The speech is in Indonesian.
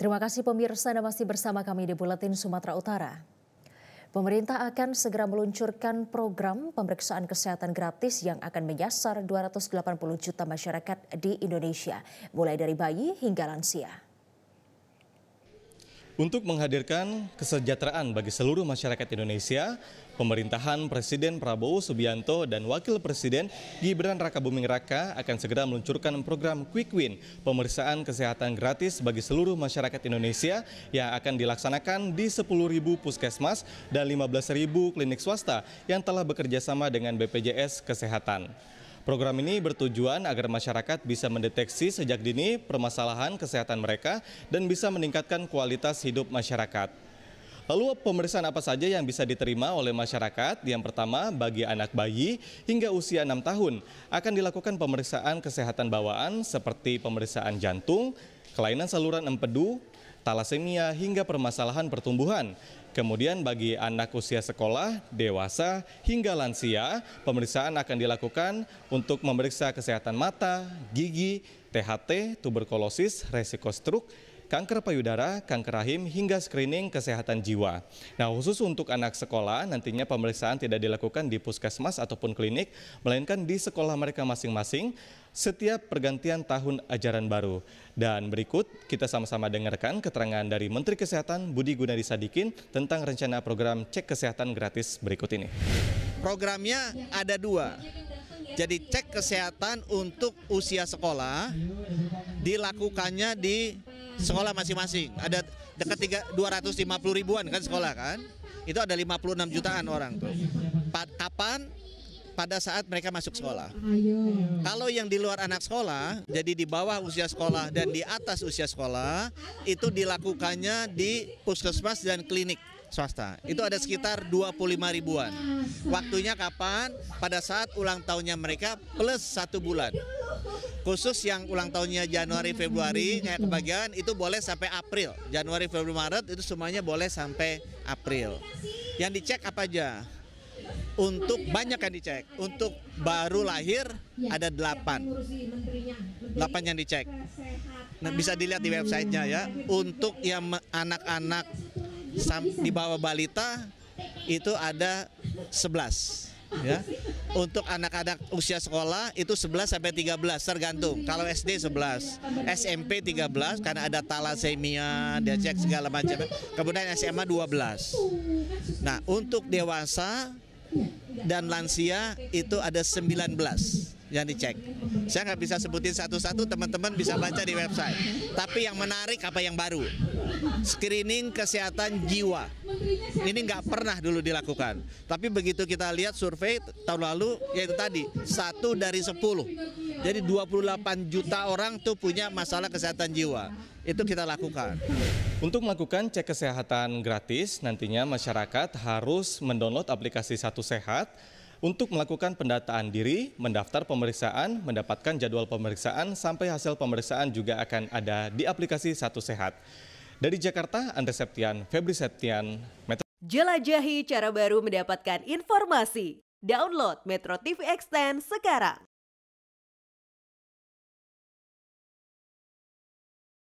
Terima kasih pemirsa, Anda masih bersama kami di Buletin Sumatera Utara. Pemerintah akan segera meluncurkan program pemeriksaan kesehatan gratis yang akan menyasar 280 juta masyarakat di Indonesia, mulai dari bayi hingga lansia. Untuk menghadirkan kesejahteraan bagi seluruh masyarakat Indonesia, pemerintahan Presiden Prabowo Subianto dan Wakil Presiden Gibran Rakabuming Raka akan segera meluncurkan program Quick Win, pemeriksaan kesehatan gratis bagi seluruh masyarakat Indonesia yang akan dilaksanakan di 10.000 puskesmas dan 15.000 klinik swasta yang telah bekerja sama dengan BPJS Kesehatan. Program ini bertujuan agar masyarakat bisa mendeteksi sejak dini permasalahan kesehatan mereka dan bisa meningkatkan kualitas hidup masyarakat. Lalu pemeriksaan apa saja yang bisa diterima oleh masyarakat? Yang pertama, bagi anak bayi hingga usia 6 tahun akan dilakukan pemeriksaan kesehatan bawaan seperti pemeriksaan jantung, kelainan saluran empedu, talasemia hingga permasalahan pertumbuhan. Kemudian bagi anak usia sekolah, dewasa, hingga lansia, pemeriksaan akan dilakukan untuk memeriksa kesehatan mata, gigi, THT, tuberkulosis, resiko stroke, kanker payudara, kanker rahim, hingga screening kesehatan jiwa. Nah, khusus untuk anak sekolah, nantinya pemeriksaan tidak dilakukan di puskesmas ataupun klinik, melainkan di sekolah mereka masing-masing setiap pergantian tahun ajaran baru. Dan berikut kita sama-sama dengarkan keterangan dari Menteri Kesehatan Budi Gunadi Sadikin tentang rencana program cek kesehatan gratis berikut ini. Programnya ada 2. Jadi cek kesehatan untuk usia sekolah dilakukannya di sekolah masing-masing. Ada dekat 250 ribuan kan sekolah kan. Itu ada 56 jutaan orang tuh. Kapan? Pada saat mereka masuk sekolah. Kalau yang di luar anak sekolah, jadi di bawah usia sekolah dan di atas usia sekolah, itu dilakukannya di puskesmas dan klinik swasta. Itu ada sekitar 25 ribuan. Waktunya kapan? Pada saat ulang tahunnya mereka plus 1 bulan. Khusus yang ulang tahunnya Januari, Februari, kayak kebagian itu boleh sampai April. Januari, Februari, Maret itu semuanya boleh sampai April. Yang dicek apa aja? Untuk banyak yang dicek. Untuk baru lahir ada 8 yang dicek. Nah, bisa dilihat di websitenya ya. Untuk yang anak-anak di bawah balita itu ada 11 ya. Untuk anak-anak usia sekolah itu 11 sampai 13 tergantung. Kalau SD 11, SMP 13 karena ada talasemia, dia cek segala macam. Kemudian SMA 12. Nah, untuk dewasa dan lansia itu ada 19 yang dicek. Saya nggak bisa sebutin satu-satu, teman-teman bisa baca di website. Tapi yang menarik apa yang baru? Screening kesehatan jiwa. Ini nggak pernah dulu dilakukan. Tapi begitu kita lihat survei tahun lalu, yaitu tadi 1 dari 10. Jadi 28 juta orang tuh punya masalah kesehatan jiwa. Itu kita lakukan. Untuk melakukan cek kesehatan gratis, nantinya masyarakat harus mendownload aplikasi Satu Sehat untuk melakukan pendataan diri, mendaftar pemeriksaan, mendapatkan jadwal pemeriksaan, sampai hasil pemeriksaan juga akan ada di aplikasi Satu Sehat. Dari Jakarta, Andre Septian, Febri Septian, Metro. Jelajahi cara baru mendapatkan informasi. Download Metro TV Extend sekarang.